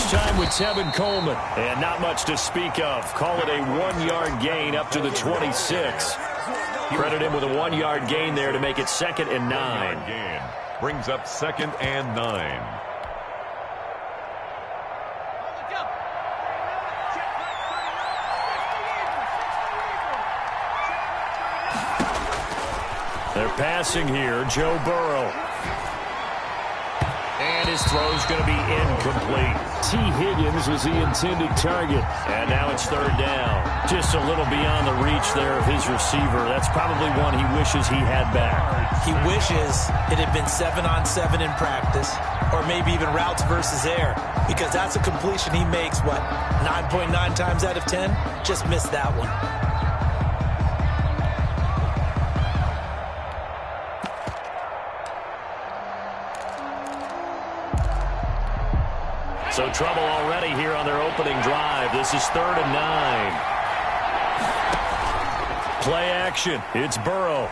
This time with Tevin Coleman. And not much to speak of. Call it a 1-yard gain up to the 26. Credit him with a 1-yard gain there to make it 2nd and 9. Gain brings up 2nd and 9. They're passing here. Joe Burrow. And his throw's going to be incomplete. T. Higgins was the intended target. And now it's 3rd down. Just a little beyond the reach there of his receiver. That's probably one he wishes he had back. He wishes it had been 7-on-7 in practice, or maybe even routes versus air, because that's a completion he makes, 9.9 times out of 10? Just missed that one. So trouble already here on their opening drive. This is 3rd and 9. Play action. It's Burrow.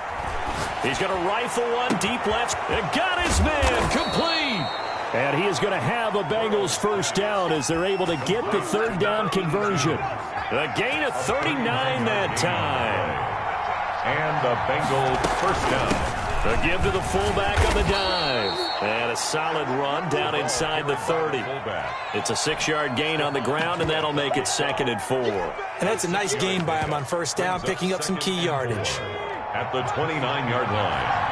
He's going to rifle one deep left. And got his man complete. And he is going to have a Bengals first down as they're able to get the 3rd down conversion. A gain of 39 that time. And the Bengals first down. A give to the fullback on the dive. And a solid run down inside the 30. It's a 6-yard gain on the ground, and that'll make it 2nd and 4. And that's a nice gain by him on first down, picking up some key yardage. At the 29-yard line.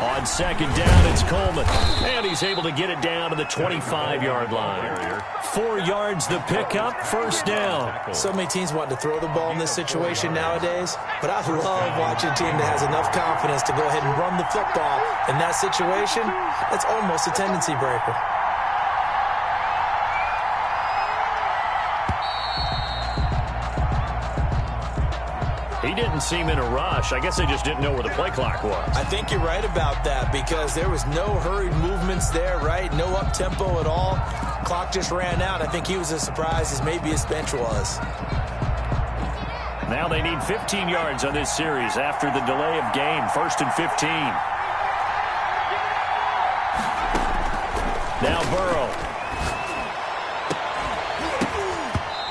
On 2nd down, it's Coleman. And he's able to get it down to the 25-yard line. 4 yards the pickup, first down. So many teams want to throw the ball in this situation nowadays, but I love watching a team that has enough confidence to go ahead and run the football. In that situation, that's almost a tendency breaker. He didn't seem in a rush. I guess they just didn't know where the play clock was. I think you're right about that because there was no hurried movements there, right? No up-tempo at all. Clock just ran out. I think he was as surprised as maybe his bench was. Now they need 15 yards on this series after the delay of game. 1st and 15. Now Burrow.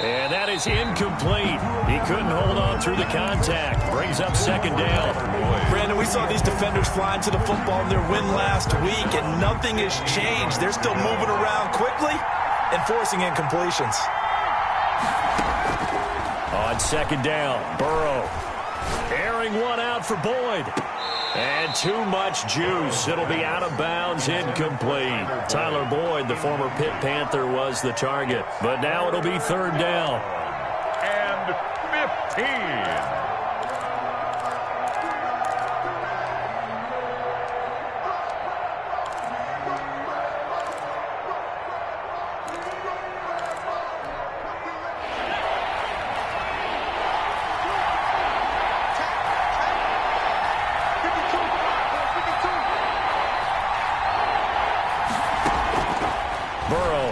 And that is incomplete. He couldn't hold on through the contact. Brings up 2nd down. Brandon, we saw these defenders flying to the football in their win last week, and nothing has changed. They're still moving around quickly and forcing incompletions. On 2nd down, Burrow. Airing one out for Boyd. And too much juice. It'll be out of bounds, incomplete. Tyler Boyd, the former Pitt Panther, was the target. But now it'll be 3rd down. And 15.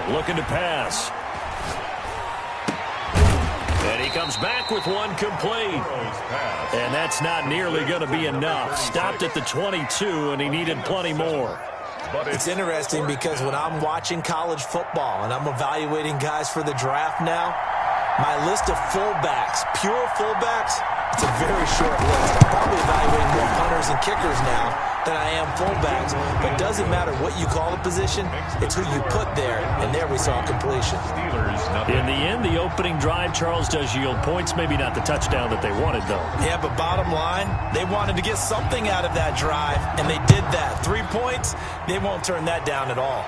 Looking to pass. And he comes back with one complete. And that's not nearly going to be enough. Stopped at the 22, and he needed plenty more. It's interesting because when I'm watching college football and I'm evaluating guys for the draft now, my list of fullbacks, pure fullbacks, it's a very short list. I'm probably evaluating more punters and kickers now than I am fullbacks. But it doesn't matter what you call the position, it's who you put there. And there we saw completion. In the end, the opening drive, Charles, does yield points. Maybe not the touchdown that they wanted, though. Yeah, but bottom line, they wanted to get something out of that drive, and they did that. 3 points, they won't turn that down at all.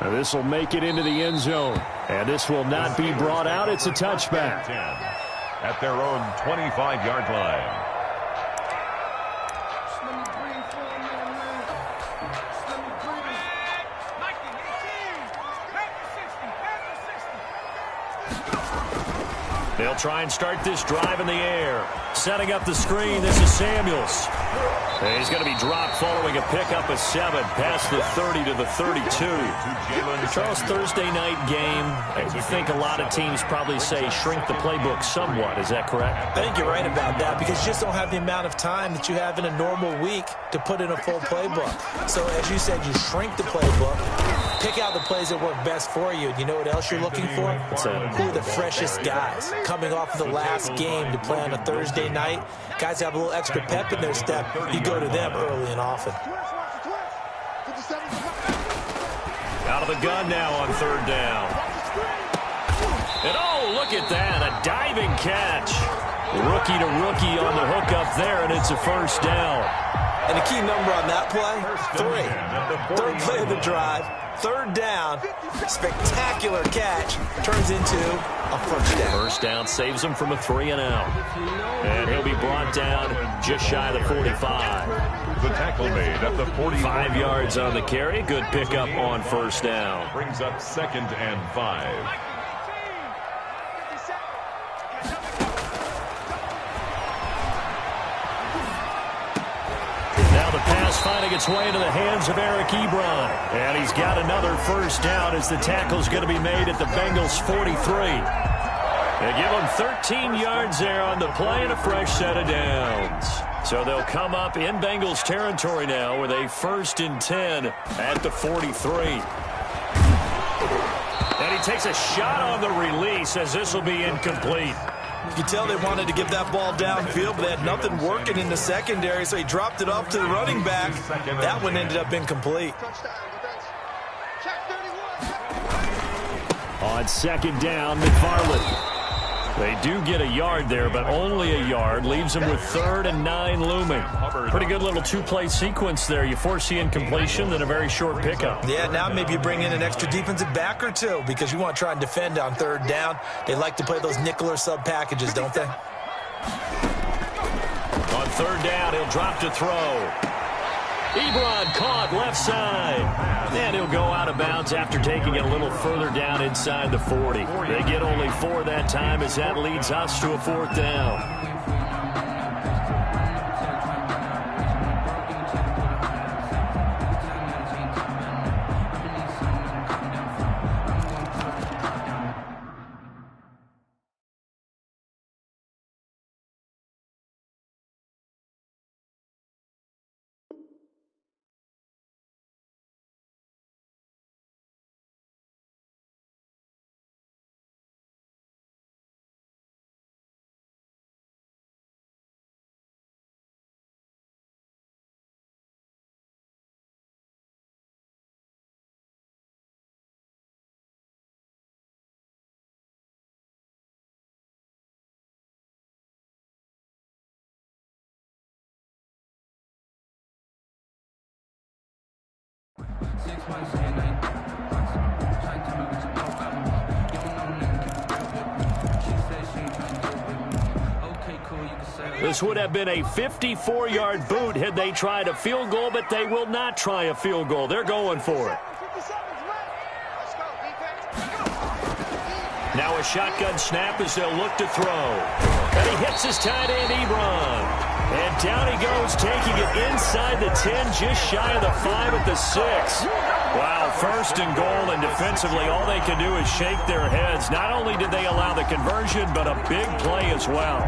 Now this will make it into the end zone. And this will not be brought out. It's a touchback. At their own 25-yard line. They'll try and start this drive in the air. Setting up the screen, this is Samuels. He's going to be dropped following a pickup of 7 past the 30 to the 32. Charles, Thursday night game, I think a lot of teams probably say shrink the playbook somewhat. Is that correct? I think you're right about that because you just don't have the amount of time that you have in a normal week to put in a full playbook. So as you said, you shrink the playbook, pick out the plays that work best for you. And you know what else you're looking for? Who are the freshest guys coming off of the last game to play on a Thursday night? Guys have a little extra pep in their step. You go to them early and often. Out of the gun now on 3rd down. And oh, look at that, a diving catch. Rookie to rookie on the hook up there, and it's a 1st down. And the key number on that play, 3. 3rd play of the drive, 3rd down, spectacular catch, turns into a 1st down. 1st down saves him from a 3-and-out. And he'll be brought down just shy of the 45. The tackle made at the 45. 5 yards on the carry. Good pickup on 1st down. Brings up 2nd and 5. Now the pass finding its way into the hands of Eric Ebron. And he's got another 1st down as the tackle's going to be made at the Bengals 43. They give him 13 yards there on the play and a fresh set of downs. So they'll come up in Bengals territory now with a 1st and 10 at the 43. And he takes a shot on the release as this will be incomplete. You can tell they wanted to give that ball downfield, but they had nothing working in the secondary, so he dropped it off to the running back. That one ended up incomplete. On 2nd down, McFarland. They do get a yard there, but only a yard. Leaves them with 3rd and 9 looming. Pretty good little 2-play sequence there. You force the incompletion, then a very short pickup. Yeah, now maybe you bring in an extra defensive back or two because you want to try and defend on 3rd down. They like to play those nickel or sub packages, don't they? On 3rd down, he'll drop to throw. Ebron caught left side. And he'll go out of bounds after taking it a little further down inside the 40. They get only 4 that time as that leads us to a 4th down. This would have been a 54-yard boot had they tried a field goal, but they will not try a field goal. They're going for it. Now a shotgun snap as they'll look to throw. And he hits his tight end, Ebron. And down he goes, taking it inside the 10, just shy of the 5 at the 6. Wow, 1st and goal, and defensively all they can do is shake their heads. Not only did they allow the conversion, but a big play as well.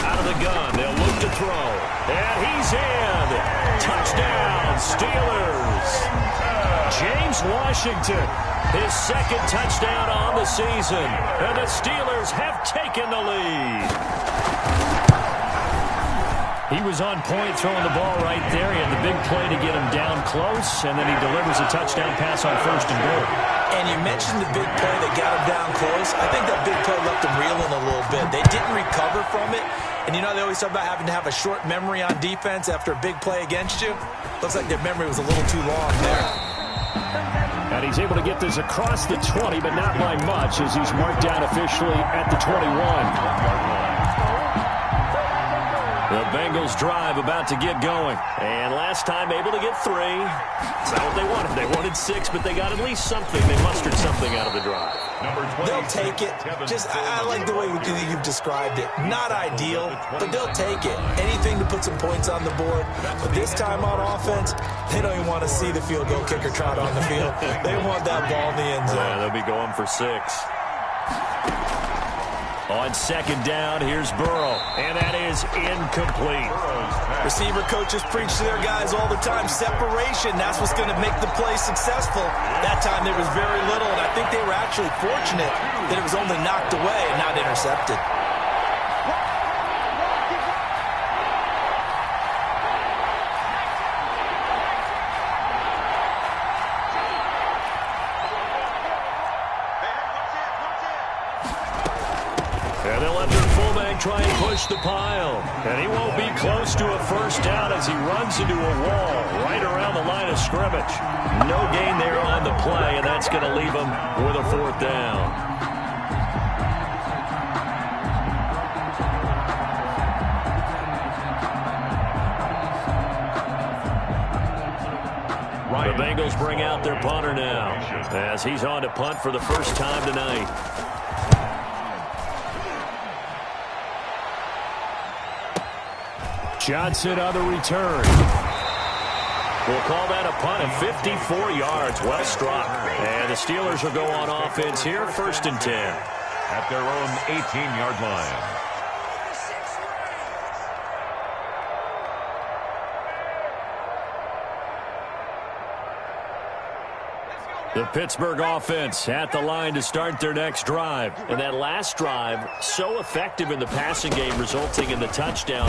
Out of the gun, they'll look to throw. And he's in. Touchdown, Steelers. James Washington, his 2nd touchdown on the season. And the Steelers have taken the lead. He was on point throwing the ball right there. He had the big play to get him down close, and then he delivers a touchdown pass on 1st and goal. And you mentioned the big play that got him down close. I think that big play left him reeling a little bit. They didn't recover from it. And you know, they always talk about having to have a short memory on defense after a big play against you. Looks like their memory was a little too long there. And he's able to get this across the 20, but not by much, as he's marked down officially at the 21. The Bengals drive about to get going. And last time able to get 3. It's not what they wanted. They wanted 6, but they got at least something. They mustered something out of the drive. They'll take it. I like the way you've described it. Not ideal, but they'll take it. Anything to put some points on the board. But this time on offense, they don't even want to see the field goal kicker trot on the field. They want that ball in the end zone. Yeah, they'll be going for 6. On second down, here's Burrow, and that is incomplete. Receiver coaches preach to their guys all the time. Separation, that's what's going to make the play successful. That time there was very little, and I think they were actually fortunate that it was only knocked away and not intercepted. And they'll let their fullback try and push the pile. And he won't be close to a first down as he runs into a wall right around the line of scrimmage. No gain there on the play, and that's going to leave him with a 4th down. The Bengals bring out their punter now as he's on to punt for the first time tonight. Johnson on the return. We'll call that a punt of 54 yards. Well struck. And the Steelers will go on offense here, 1st and 10. At their own 18-yard line. The Pittsburgh offense at the line to start their next drive. And that last drive, so effective in the passing game, resulting in the touchdown.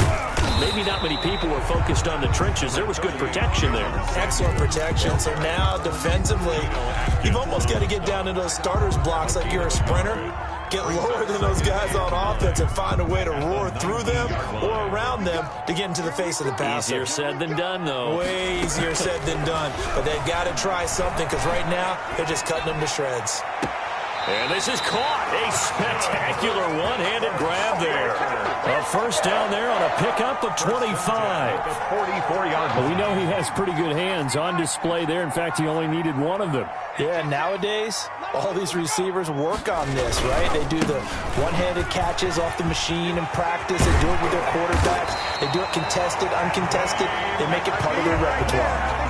Maybe not many people were focused on the trenches. There was good protection there. Excellent protection. So now, defensively, you've almost got to get down into those starters blocks like you're a sprinter. Get lower than those guys on offense and find a way to roar through them or around them to get into the face of the passer. Easier said than done, though. Way easier said than done. But they've got to try something because right now they're just cutting them to shreds. And this is caught. A spectacular one-handed grab there. A first down there on a pickup of 25. 44-yard line. We know he has pretty good hands on display there. In fact, he only needed one of them. Yeah, nowadays, all these receivers work on this, right? They do the one-handed catches off the machine in practice. They do it with their quarterbacks. They do it contested, uncontested. They make it part of their repertoire.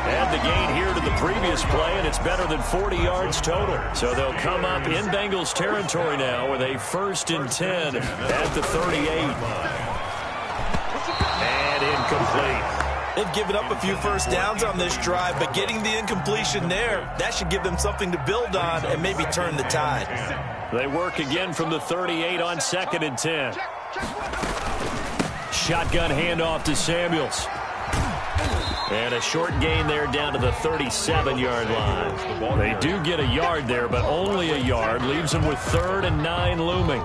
And the gain here to the previous play, and it's better than 40 yards total. So they'll come up in Bengals territory now with a 1st and 10 at the 38. And incomplete. They've given up a few first downs on this drive, but getting the incompletion there, that should give them something to build on and maybe turn the tide. They work again from the 38 on 2nd and 10. Shotgun handoff to Samuels. And a short gain there down to the 37-yard line. They do get a yard there, but only a yard. Leaves them with 3rd and 9 looming.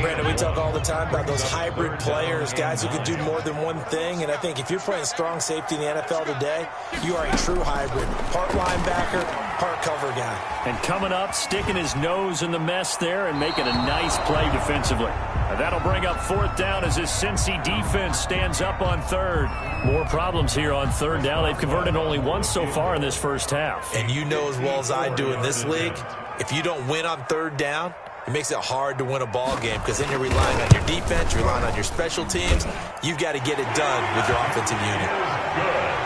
Brandon, we talk all the time about those hybrid players, guys who can do more than one thing. And I think if you're playing strong safety in the NFL today, you are a true hybrid. Part linebacker, part cover guy. And coming up, sticking his nose in the mess there and making a nice play defensively. And that'll bring up 4th down as this Cincy defense stands up on 3rd. More problems here on 3rd down. They've converted only once so far in this first half. And you know as well as I do in this league, if you don't win on 3rd down, it makes it hard to win a ball game because then you're relying on your defense, you're relying on your special teams. You've got to get it done with your offensive unit.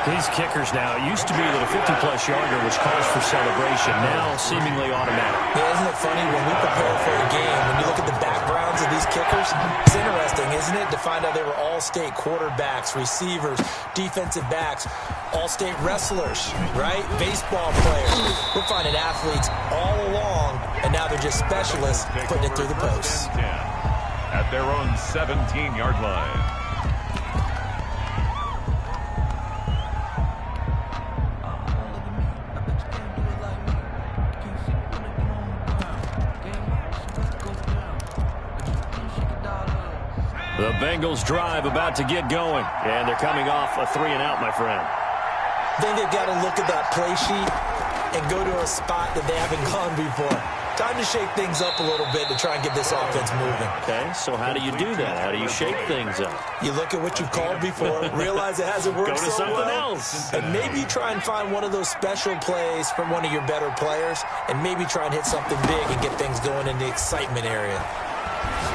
These kickers now, it used to be that a 50-plus yarder was cause for celebration. Now, seemingly automatic. Yeah, isn't it funny when we prepare for a game, when you look at the backgrounds of these kickers, it's interesting, isn't it, to find out they were all-state quarterbacks, receivers, defensive backs, all-state wrestlers, right? Baseball players. We're finding athletes all along, and now they're just specialists putting it through the posts. At their own 17-yard line. The Bengals drive about to get going. And they're coming off a 3-and-out, my friend. I think they've got to look at that play sheet and go to a spot that they haven't gone before. Time to shake things up a little bit to try and get this offense moving. Okay, so how do you do that? How do you shake things up? You look at what you've called before, realize it hasn't worked Go to so something well, else. and maybe try and find one of those special plays from one of your better players, and maybe try and hit something big and get things going in the excitement area.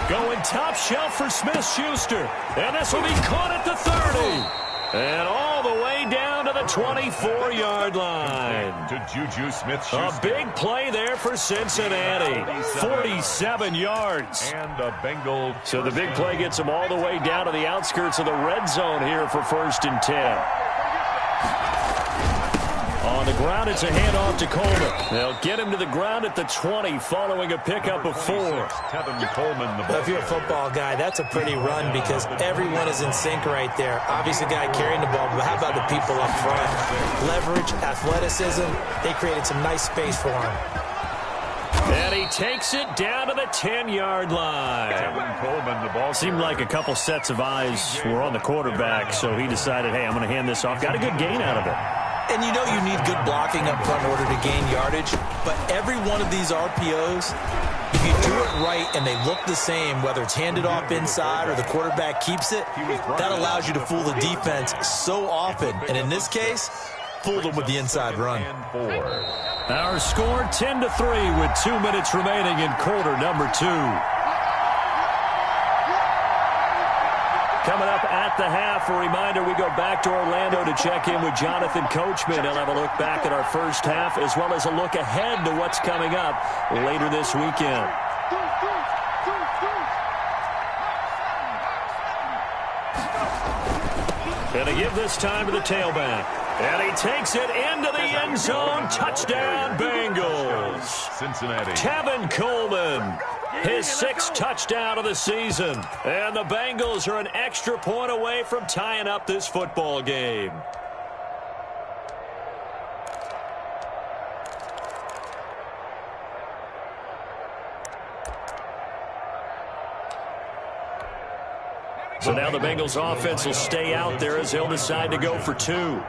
Going top shelf for Smith-Schuster, and this will be caught at the 30. And all the way down to the 24-yard line. To Juju Smith-Schuster. A big play there for Cincinnati. 47 yards. And a Bengal. So the big play gets them all the way down to the outskirts of the red zone here for 1st and 10. On the ground, it's a handoff to Coleman. They'll get him to the ground at the 20 following a pickup of 4. Kevin Coleman. If you're a football guy, that's a pretty run because everyone is in sync right there. Obviously, the guy carrying the ball, but how about the people up front? Leverage, athleticism, they created some nice space for him. And he takes it down to the 10-yard line. Kevin Coleman, the ball. Seemed like a couple sets of eyes were on the quarterback, so he decided, hey, I'm going to hand this off. Got a good gain out of it. And you know you need good blocking up front in order to gain yardage, but every one of these RPOs, if you do it right and they look the same, whether it's handed off inside or the quarterback keeps it, that allows you to fool the defense so often. And in this case, fooled them with the inside run. Our score 10-3 with 2 minutes remaining in quarter number 2. Coming up at the half, a reminder, we go back to Orlando to check in with Jonathan Coachman. He'll have a look back at our first half as well as a look ahead to what's coming up later this weekend. And to give this time to the tailback. And he takes it into the end zone. Touchdown, Bengals. Cincinnati. Kevin Coleman. His 6th touchdown of the season. And the Bengals are an extra point away from tying up this football game. So now the Bengals offense will stay out there as they'll decide to go for 2.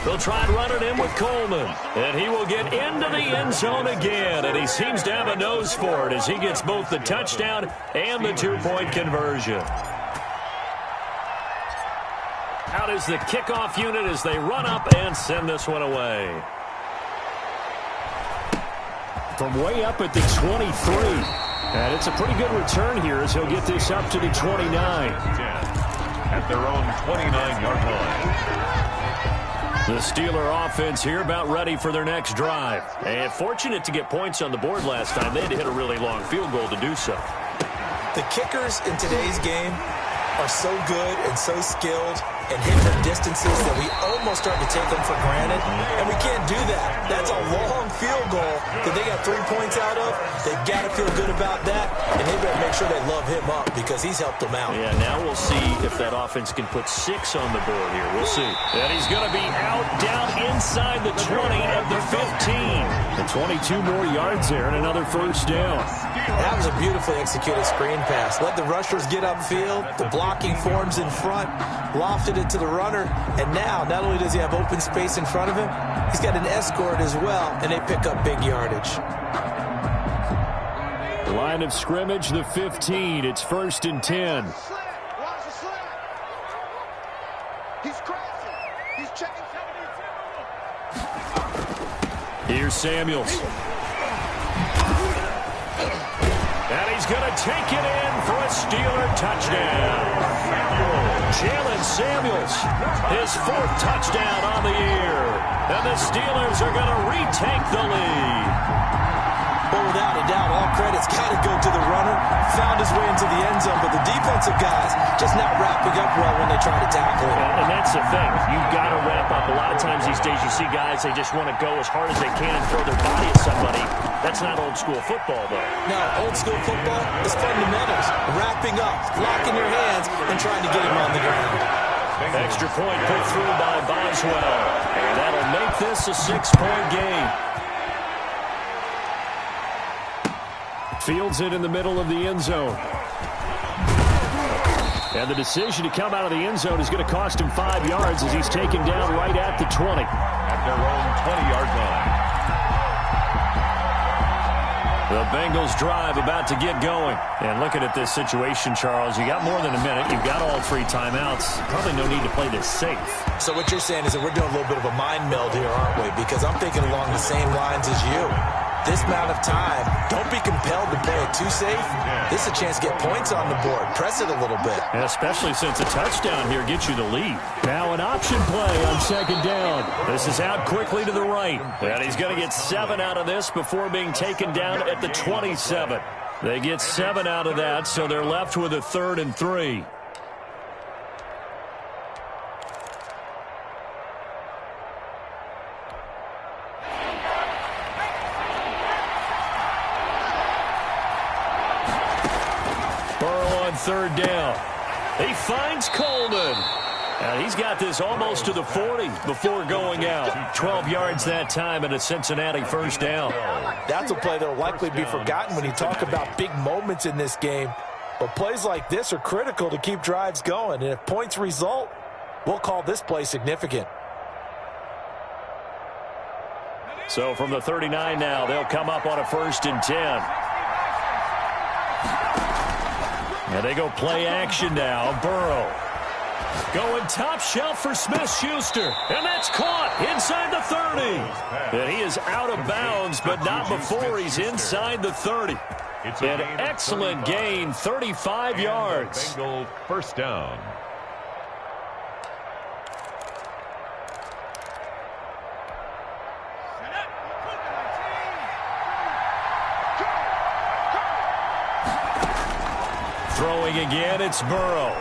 They'll try and run it in with Coleman. And he will get into the end zone again. And he seems to have a nose for it as he gets both the touchdown and the 2-point conversion. Out is the kickoff unit as they run up and send this one away. From way up at the 23. And it's a pretty good return here as he'll get this up to the 29. 10 at their own 29-yard line. The Steeler offense here about ready for their next drive. And fortunate to get points on the board last time. They had to hit a really long field goal to do so. The kickers in today's game are so good and so skilled and hit from distances that we almost start to take them for granted. And we can't do that. That's a long field goal that they got 3 points out of. They've got to feel good about that. And they better make sure they love him up because he's helped them out. Yeah, now we'll see if that offense can put 6 on the board here. We'll see. And he's going to be out down inside the 20 at the 15. And 22 more yards there and another first down. That was a beautifully executed screen pass. Let the rushers get upfield. The blocking forms in front. Lofted it to the runner. And now, not only does he have open space in front of him, he's got an escort as well, and they pick up big yardage. Line of scrimmage, the 15. It's 1st and 10. Here's Samuels. And he's going to take it in for a Steeler touchdown. Jalen Samuels, his 4th touchdown on the year. And the Steelers are going to retake the lead. Well, without a doubt, all credit's got to go to the runner. Found his way into the end zone, but the defensive guys just not wrapping up well when they try to tackle him. And that's the thing. You've got to wrap up. A lot of times these days you see guys, they just want to go as hard as they can and throw their body at somebody. That's not old school football, though. No, old school football is fundamentals. Wrapping up, locking your hands, and trying to get him on the ground. Extra point put through by Boswell. And that'll make this a 6-point game. Fields it in the middle of the end zone. And the decision to come out of the end zone is going to cost him 5 yards as he's taken down right at the 20. At their own 20-yard line. The Bengals drive about to get going. And looking at this situation, Charles, you got more than a minute. You've got all 3 timeouts. Probably no need to play this safe. So what you're saying is that we're doing a little bit of a mind meld here, aren't we? Because I'm thinking along the same lines as you. This amount of time, don't be compelled to play it too safe. This is a chance to get points on the board. Press it a little bit. And especially since a touchdown here gets you the lead. Now an option play on second down. This is out quickly to the right. And he's going to get 7 out of this before being taken down at the 27. They get 7 out of that, so they're left with a 3rd and 3. Third down. He finds Coleman. And he's got this almost to the 40 before going out. 12 yards that time and a Cincinnati first down. That's a play that will likely be forgotten when you talk about big moments in this game. But plays like this are critical to keep drives going. And if points result, we'll call this play significant. So from the 39 now, they'll come up on a 1st and 10. And they go play action now. Burrow going top shelf for Smith-Schuster. And that's caught inside the 30. And he is out of bounds, but not before he's inside the 30. An excellent gain, 35 yards. Bengal first down. Throwing again, it's Burrow.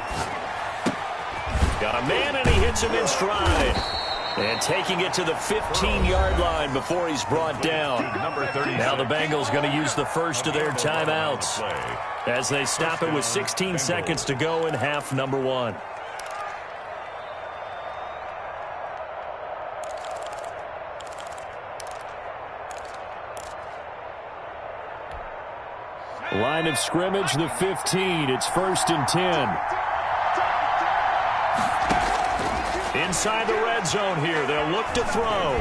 Got a man, and he hits him in stride. And taking it to the 15-yard line before he's brought down. Now the Bengals going to use the first of their timeouts as they stop it with 16 seconds to go in half number 1. Line of scrimmage, the 15. It's 1st and 10. Inside the red zone here. They'll look to throw.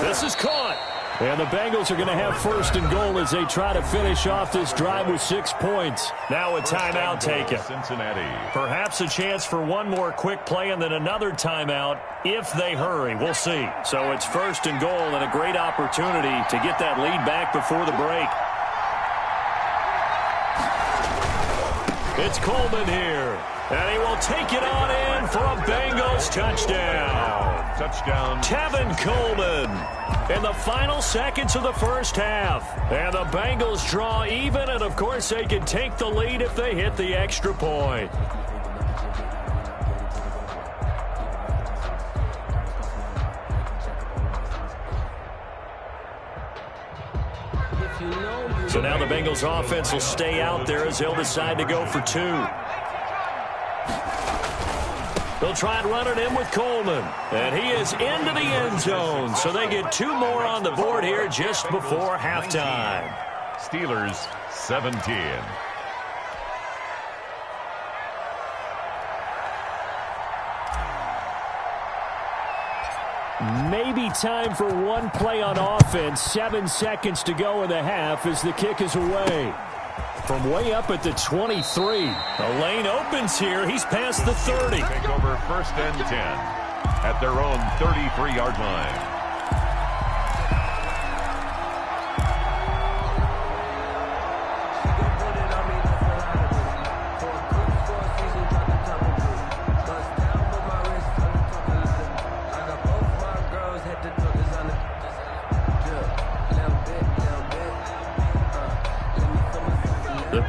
This is caught. And the Bengals are going to have 1st and goal as they try to finish off this drive with 6 points. Now a timeout taken. Cincinnati. Perhaps a chance for one more quick play and then another timeout if they hurry. We'll see. So it's 1st and goal and a great opportunity to get that lead back before the break. It's Coleman here, and he will take it on in for a Bengals touchdown. Touchdown. Tevin Coleman in the final seconds of the first half. And the Bengals draw even, and of course they can take the lead if they hit the extra point. So now the Bengals offense will stay out there as they'll decide to go for 2. They'll try and run it in with Coleman. And he is into the end zone. So they get 2 more on the board here just before halftime. Steelers 17. Maybe time for one play on offense. 7 seconds to go in the half as the kick is away. From way up at the 23. The lane opens here. He's past the 30. Take over 1st and 10 at their own 33-yard line.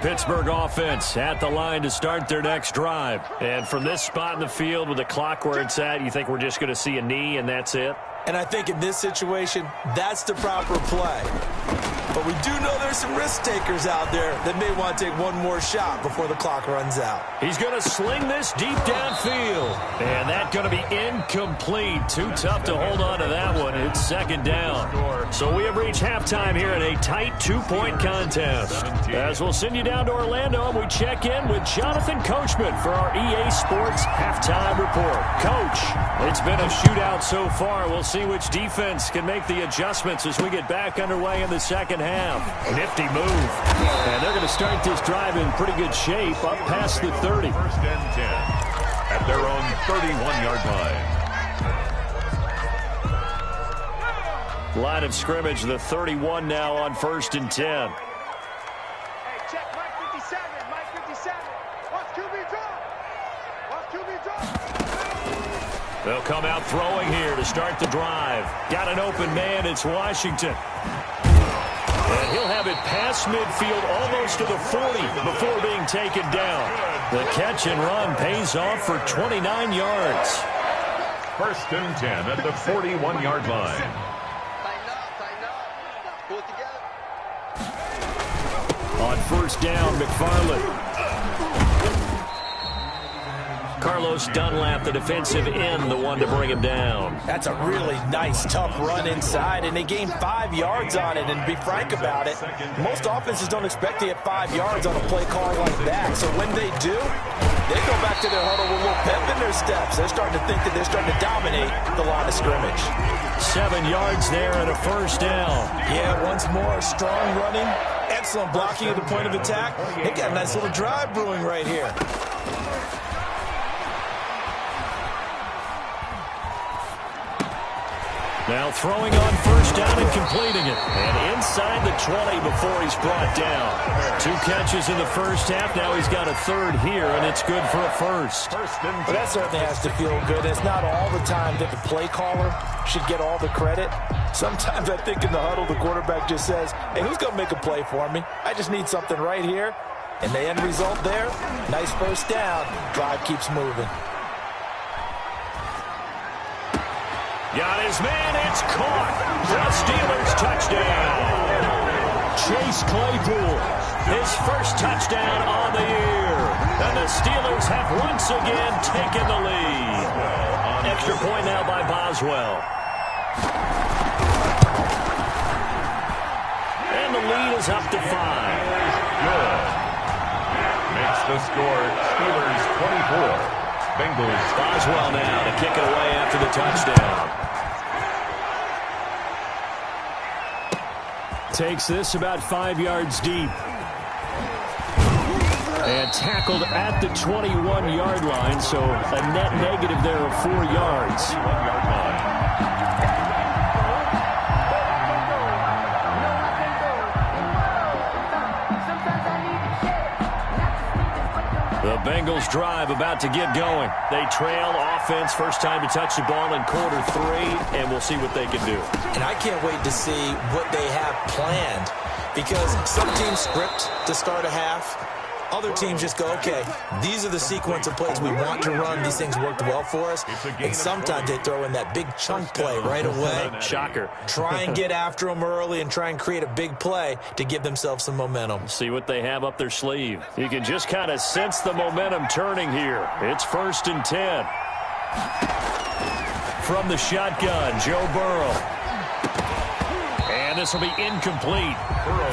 Pittsburgh offense at the line to start their next drive. And from this spot in the field with the clock where it's at, you think we're just going to see a knee and that's it? And I think in this situation, that's the proper play. But we do know there's some risk takers out there that may want to take one more shot before the clock runs out. He's going to sling this deep downfield. And that's going to be incomplete. Too tough to hold on to that one. It's second down. So we have reached halftime here in a tight 2-point contest. As we'll send you down to Orlando, and we check in with Jonathan Coachman for our EA Sports Halftime Report. Coach, it's been a shootout so far. We'll see which defense can make the adjustments as we get back underway in the second half. Nifty move. And they're going to start this drive in pretty good shape up past the 30. First and 10 at their own 31-yard line. Line of scrimmage, the 31 now on 1st and 10. Hey, check Mike 57. Mike 57. Watch QB drop. Watch QB drop. They'll come out throwing here to start the drive. Got an open man. It's Washington. And he'll have it past midfield almost to the 40 before being taken down. The catch and run pays off for 29 yards. First and 10 at the 41-yard line. On 1st down, McFarland. Carlos Dunlap, the defensive end, the one to bring him down. That's a really nice, tough run inside, and they gained 5 yards on it. And to be frank about it, most offenses don't expect to get 5 yards on a play call like that. So when they do, they go back to their huddle with a little pep in their steps. They're starting to think that they're starting to dominate the line of scrimmage. 7 yards there and a 1st down. Yeah, once more, strong running, excellent blocking at the point of attack. They got a nice little drive brewing right here. Now throwing on 1st down and completing it. And inside the 20 before he's brought down. 2 catches in the 1st half. Now he's got a 3rd here, and it's good for a 1st. But that certainly has to feel good. It's not all the time that the play caller should get all the credit. Sometimes I think in the huddle, the quarterback just says, hey, who's going to make a play for me? I just need something right here. And the end result there, nice 1st down. Drive keeps moving. Got his man, it's caught. The Steelers touchdown. Chase Claypool, his 1st touchdown on the year. And the Steelers have once again taken the lead. Extra point now by Boswell. And the lead is up to 5. Good. Makes the score Steelers 24. Bengals. Boswell now to kick it away after the touchdown. Takes this about 5 yards deep. And tackled at the 21-yard line, so a net negative there of 4 yards. 1-yard line. The Bengals drive about to get going. They trail offense, first time to touch the ball in Q3, and we'll see what they can do. And I can't wait to see what they have planned, because some teams script to start a half. Other teams just go, okay, these are the sequence of plays we want to run. These things worked well for us. And sometimes they throw in that big chunk play right away. Shocker. Try and get after them early and try and create a big play to give themselves some momentum. See what they have up their sleeve. You can just kind of sense the momentum turning here. It's 1st and 10. From the shotgun, Joe Burrow. And this will be incomplete.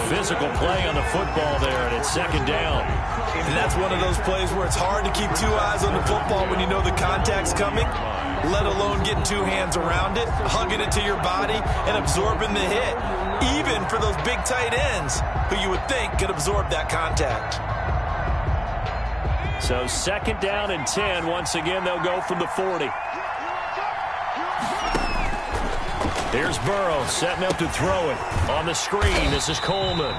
Physical play on the football there, and it's 2nd down. And that's one of those plays where it's hard to keep 2 eyes on the football when you know the contact's coming, let alone getting 2 hands around it, hugging it to your body, and absorbing the hit, even for those big tight ends who you would think could absorb that contact. So 2nd down and 10. Once again, they'll go from the 40. Here's Burrow setting up to throw it. On the screen, this is Coleman.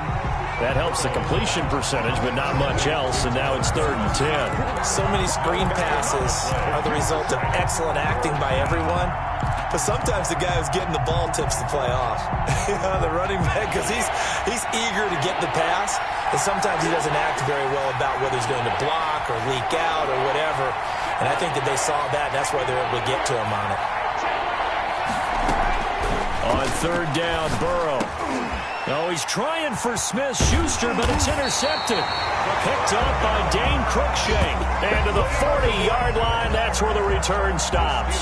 That helps the completion percentage, but not much else, and now it's 3rd and 10. So many screen passes are the result of excellent acting by everyone, but sometimes the guy who's getting the ball tips the play off. The running back, because he's eager to get the pass, and sometimes he doesn't act very well about whether he's going to block or leak out or whatever, and I think that they saw that, and that's why they're able to get to him on it. On 3rd down, Burrow. Oh, he's trying for Smith-Schuster, but it's intercepted. Picked up by Dane Cruikshank. And to the 40-yard line, that's where the return stops.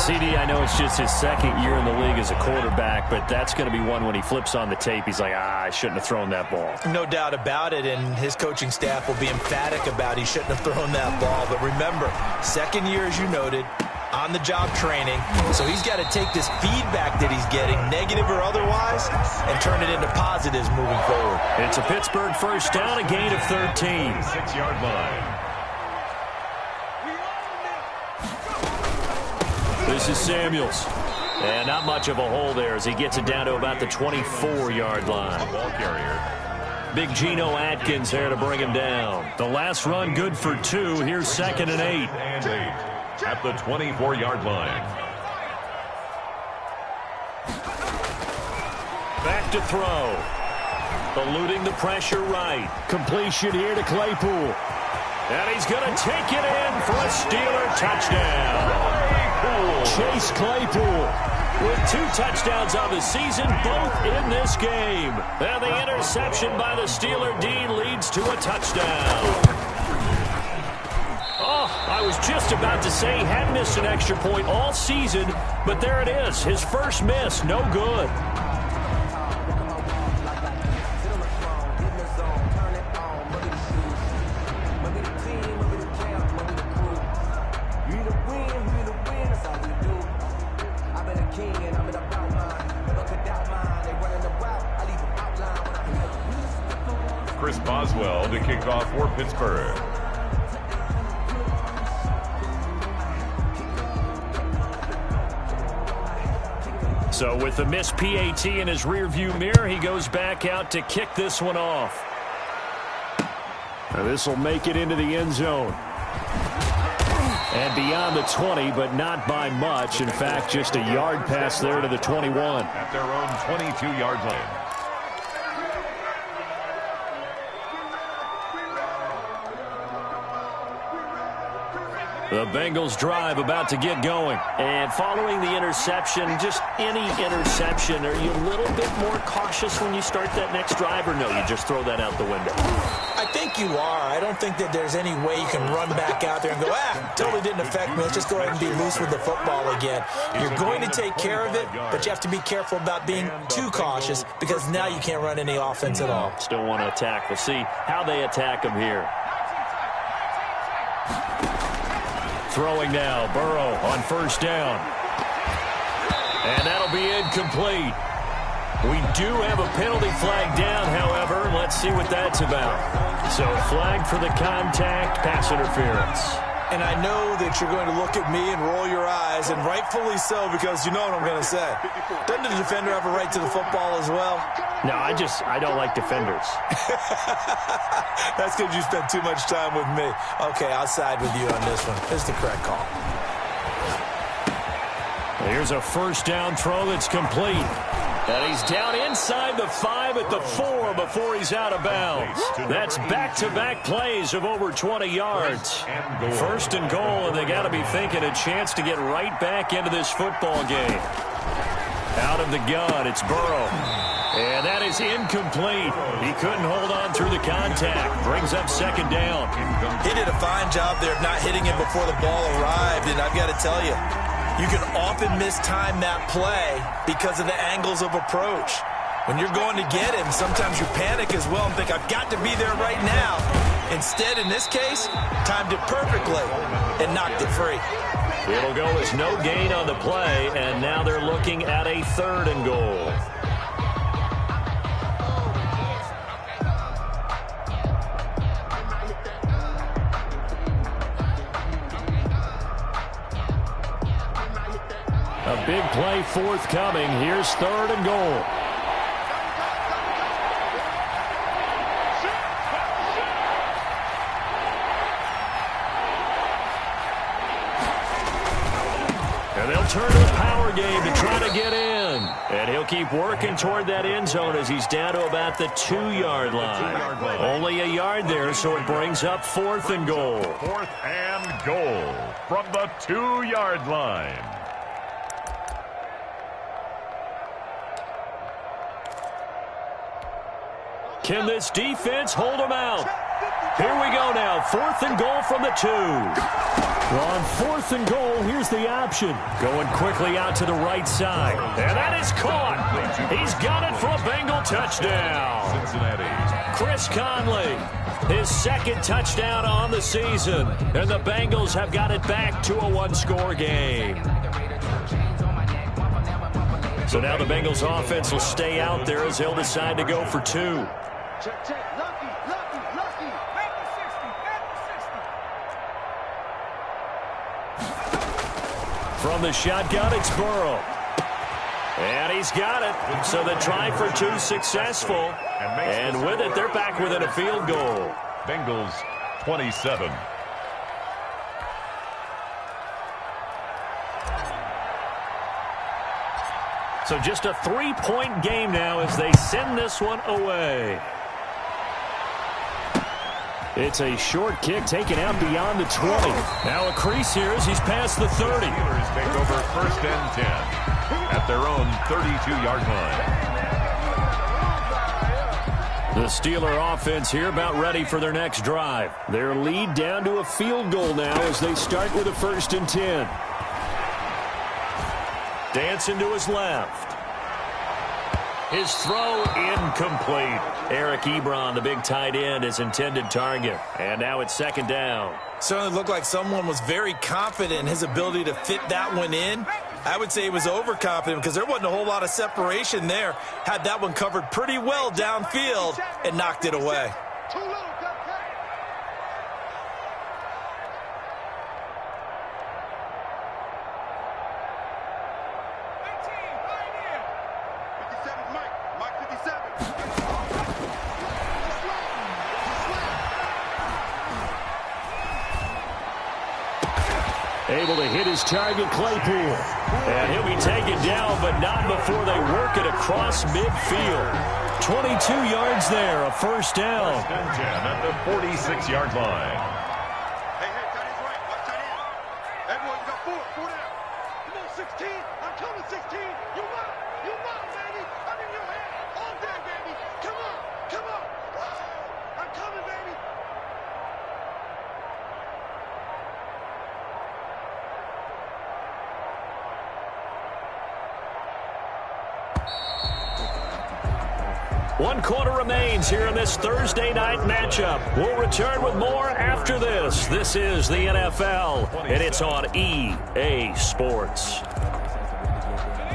CD, I know it's just his second year in the league as a quarterback, but that's going to be one when he flips on the tape. He's like, I shouldn't have thrown that ball. No doubt about it, and his coaching staff will be emphatic about he shouldn't have thrown that ball. But remember, second year, as you noted, on-the-job training, so he's got to take this feedback that he's getting, negative or otherwise, and turn it into positives moving forward. It's a Pittsburgh first down, a gain of 13. 6-yard line. This is Samuels. And not much of a hole there as he gets it down to about the 24-yard line. Ball carrier. Big Geno Atkins there to bring him down. The last run good for 2. Here's 2nd and 8. And 8 at the 24-yard line. Back to throw. Eluding the pressure right. Completion here to Claypool. And he's going to take it in for a Steeler touchdown. Chase Claypool with 2 touchdowns on the season, both in this game. And the interception by the Steeler D leads to a touchdown. Oh, I was just about to say he hadn't missed an extra point all season, but there it is. His first miss, no good. Chris Boswell to kick off for Pittsburgh. So with the missed PAT in his rearview mirror, he goes back out to kick this one off. Now this will make it into the end zone. And beyond the 20, but not by much. In fact, just a yard pass there to the 21. At their own 22-yard line. The Bengals drive about to get going. And following the interception, just any interception, are you a little bit more cautious when you start that next drive, or no, you just throw that out the window? I think you are. I don't think that there's any way you can run back out there and go, totally didn't affect me. Let's just go ahead and be loose with the football again. You're going to take care of it, but you have to be careful about being too cautious because now you can't run any offense at all. Still want to attack. We'll see how they attack him here. Throwing now, Burrow on first down. And that'll be incomplete. We do have a penalty flag down, however. Let's see what that's about. So flag for the contact, pass interference. And I know that you're going to look at me and roll your eyes, and rightfully so, because you know what I'm going to say. Doesn't the defender have a right to the football as well? No, I don't like defenders. That's because you spent too much time with me. Okay, I'll side with you on this one. It's the correct call. Here's a first down throw that's complete. And he's down inside the 5 at the 4 before he's out of bounds. That's back-to-back plays of over 20 yards. First and goal, and they got to be thinking a chance to get right back into this football game. Out of the gun, it's Burrow. And that is incomplete. He couldn't hold on through the contact. Brings up second down. He did a fine job there of not hitting him before the ball arrived, and I've got to tell you, you can often mistime that play because of the angles of approach. When you're going to get him, sometimes you panic as well and think, I've got to be there right now. Instead, in this case, timed it perfectly and knocked it free. It'll go as no gain on the play, and now they're looking at a 3rd and goal. A big play forthcoming. Here's 3rd and goal. And they'll turn to the power game to try to get in. And he'll keep working toward that end zone as he's down to about the 2-yard line. Only a yard there, so it brings up 4th and goal. 4th and goal from the 2-yard line. Can this defense hold them out? Here we go now. 4th and goal from the 2. On 4th and goal, here's the option. Going quickly out to the right side. And that is caught. He's got it for a Bengal touchdown. Cincinnati. Chris Conley, his 2nd touchdown on the season. And the Bengals have got it back to a 1-score game. So now the Bengals offense will stay out there as they'll decide to go for 2. Check, check. Lucky. Back to 60. From the shotgun, it's Burrow. And he's got it. So the try for 2 successful. And with it, they're back within a field goal. Bengals 27. So just a 3-point game now as they send this one away. It's a short kick taken out beyond the 20. Now a crease here as he's past the 30. Steelers take over 1st and 10 at their own 32-yard line. The Steeler offense here about ready for their next drive. Their lead down to a field goal now as they start with a 1st and 10. Dancing to his left. His throw incomplete. Eric Ebron, the big tight end, his intended target. And now it's 2nd down. Certainly looked like someone was very confident in his ability to fit that one in. I would say he was overconfident because there wasn't a whole lot of separation there. Had that one covered pretty well downfield and knocked it away. Too little, Mike 57. Able to hit his target, Claypool. And he'll be taken down, but not before they work it across midfield. 22 yards there, a 1st down. 1st and 10 at the 46-yard line. Hey, tight end's right. Watch tight end. Everyone got 4 down. Come on, 16. I'm coming, 16. You run, baby. I'm in your head all day, baby. Come on. I'm coming, baby. One quarter remains here in this Thursday night matchup. We'll return with more after this. This is the NFL, and it's on EA Sports.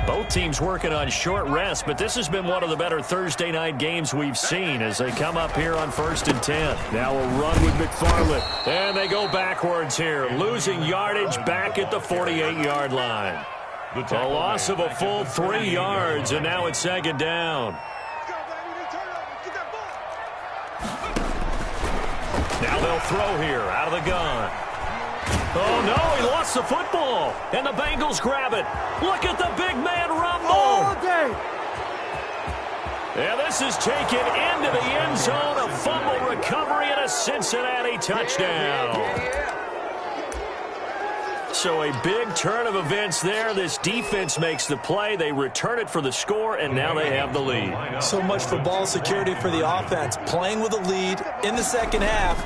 Both teams working on short rest, but this has been one of the better Thursday night games we've seen as they come up here on 1st and 10. Now a run with McFarland, and they go backwards here, losing yardage back at the 48-yard line. A loss of a full 3 yards, and now it's 2nd down. Now they'll throw here out of the gun. Oh, no, he lost the football. And the Bengals grab it. Look at the big man rumble. All day. And this is taken into the end zone. A fumble recovery and a Cincinnati touchdown. So a big turn of events there. This defense makes the play. They return it for the score, and now they have the lead. So much for ball security for the offense. Playing with a lead in the 2nd half.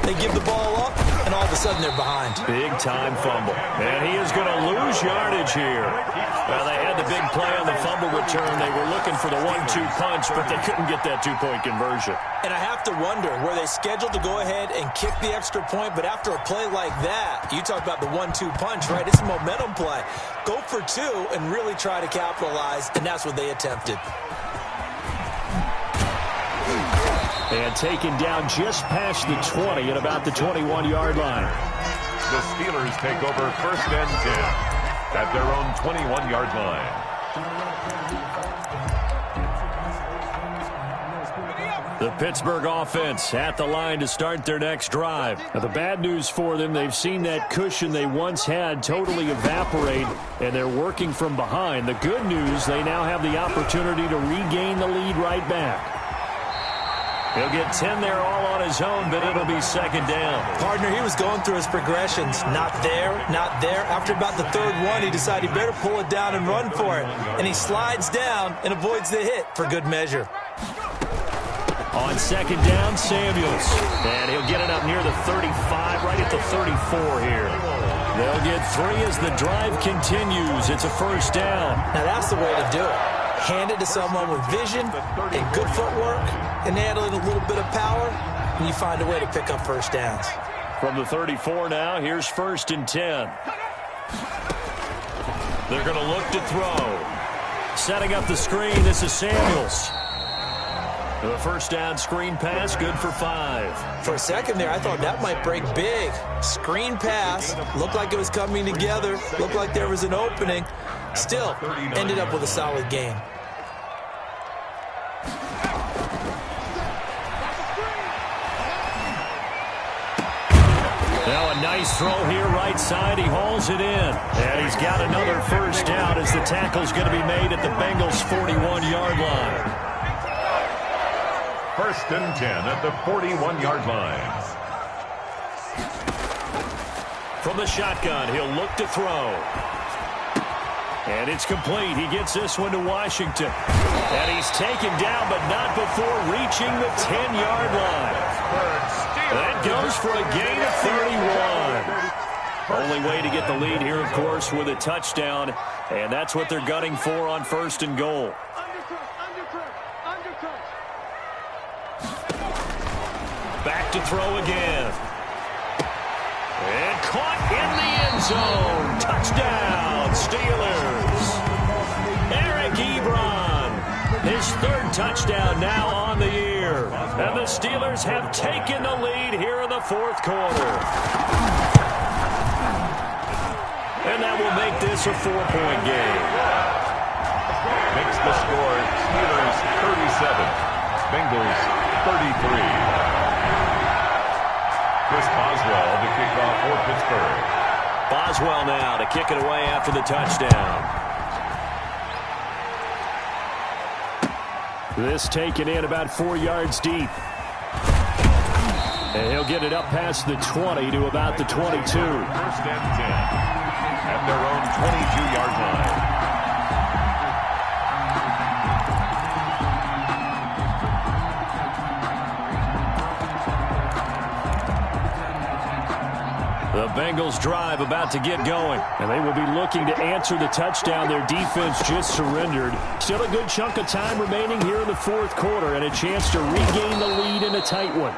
They give the ball up, and all of a sudden they're behind. Big-time fumble. And he is going to lose yardage here. Well, they had the big play on the fumble return. They were looking for the 1-2 punch, but they couldn't get that 2-point conversion. And I have to wonder, were they scheduled to go ahead and kick the extra point? But after a play like that, you talk about the 1-2 punch, right? It's a momentum play. Go for 2 and really try to capitalize, and that's what they attempted. And taken down just past the 20 at about the 21-yard line. The Steelers take over 1st and 10 at their own 21-yard line. The Pittsburgh offense at the line to start their next drive. Now, the bad news for them, they've seen that cushion they once had totally evaporate, and they're working from behind. The good news, they now have the opportunity to regain the lead right back. He'll get 10 there all on his own, but it'll be 2nd down. Partner, he was going through his progressions. Not there, not there. After about the 3rd one, he decided he better pull it down and run for it. And he slides down and avoids the hit for good measure. On second down, Samuels. And he'll get it up near the 35, right at the 34 here. They'll get 3 as the drive continues. It's a first down. Now that's the way to do it. Hand it to someone with vision and good footwork, and add a little bit of power, and you find a way to pick up first downs. From the 34 now, here's 1st and 10. They're going to look to throw. Setting up the screen, this is Samuels. The first down screen pass, good for 5. For a second there, I thought that might break big. Screen pass, looked like it was coming together, looked like there was an opening. Still, ended up with a solid gain. Now a nice throw here right side. He hauls it in. And he's got another first down as the tackle's going to be made at the Bengals' 41-yard line. 1st and 10 at the 41-yard line. From the shotgun, he'll look to throw. And it's complete. He gets this one to Washington. And he's taken down, but not before reaching the 10-yard line. That goes for a gain of 31. Only way to get the lead here, of course, with a touchdown. And that's what they're gunning for on 1st and goal. Back to throw again. And caught in the end zone. Touchdown, Steelers. Eric Ebron, his 3rd touchdown now on the year. And the Steelers have taken the lead here in the 4th quarter. And that will make this a 4-point game. Makes the score Steelers 37, Bengals 33. Chris Boswell to kick off for Pittsburgh. Boswell now to kick it away after the touchdown. This taken in about 4 yards deep. And he'll get it up past the 20 to about the 22. 1st and 10 at their own 22-yard line. The Bengals drive about to get going, and they will be looking to answer the touchdown their defense just surrendered. Still a good chunk of time remaining here in the 4th quarter and a chance to regain the lead in a tight one.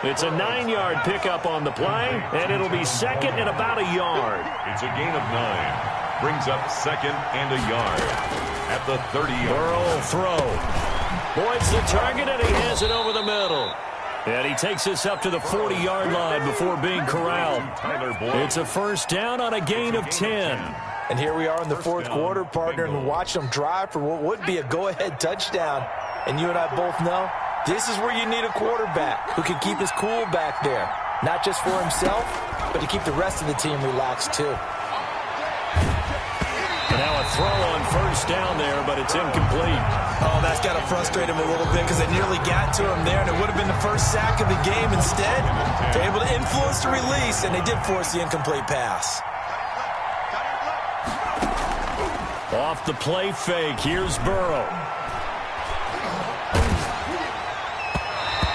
It's a 9-yard pickup on the play, and it'll be 2nd and about a yard. It's a gain of 9. Brings up 2nd and a yard at the 30-yard Burrow will throw. Boyd's the target, and he has it over the middle. And he takes this up to the 40-yard line before being corralled. It's a first down on a gain of 10. And here we are in the 4th quarter, partner, and watch them drive for what would be a go-ahead touchdown. And you and I both know this is where you need a quarterback who can keep his cool back there. Not just for himself, but to keep the rest of the team relaxed too. And now a throw on first down there, but it's incomplete. Oh, that's got to frustrate him a little bit because they nearly got to him there, and it would have been the first sack of the game. Instead, they're able to influence the release, and they did force the incomplete pass. Off the play fake, here's Burrow.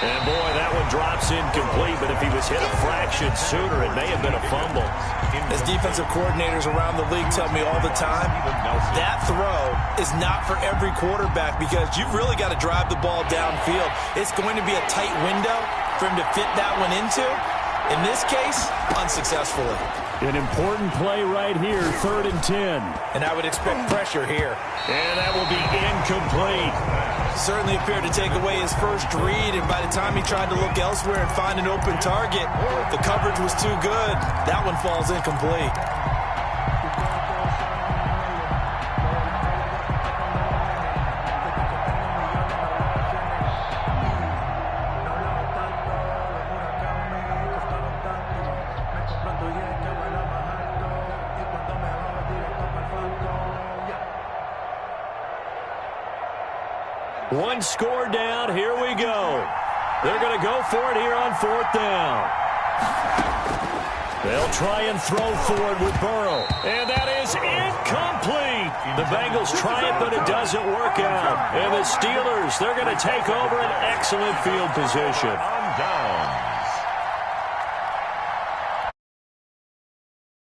And boy, that one drops incomplete, but if he was hit a fraction sooner, it may have been a fumble. As defensive coordinators around the league tell me all the time, that throw is not for every quarterback because you've really got to drive the ball downfield. It's going to be a tight window for him to fit that one into. In this case, unsuccessfully. An important play right here, 3rd and 10. And I would expect pressure here. And that will be incomplete. Certainly appeared to take away his first read, and by the time he tried to look elsewhere and find an open target, the coverage was too good. That one falls incomplete. One score down. Here we go. They're going to go for it here on 4th down. They'll try and throw for it with Burrow. And that is incomplete. The Bengals try it, but it doesn't work out. And the Steelers, they're going to take over an excellent field position. On down.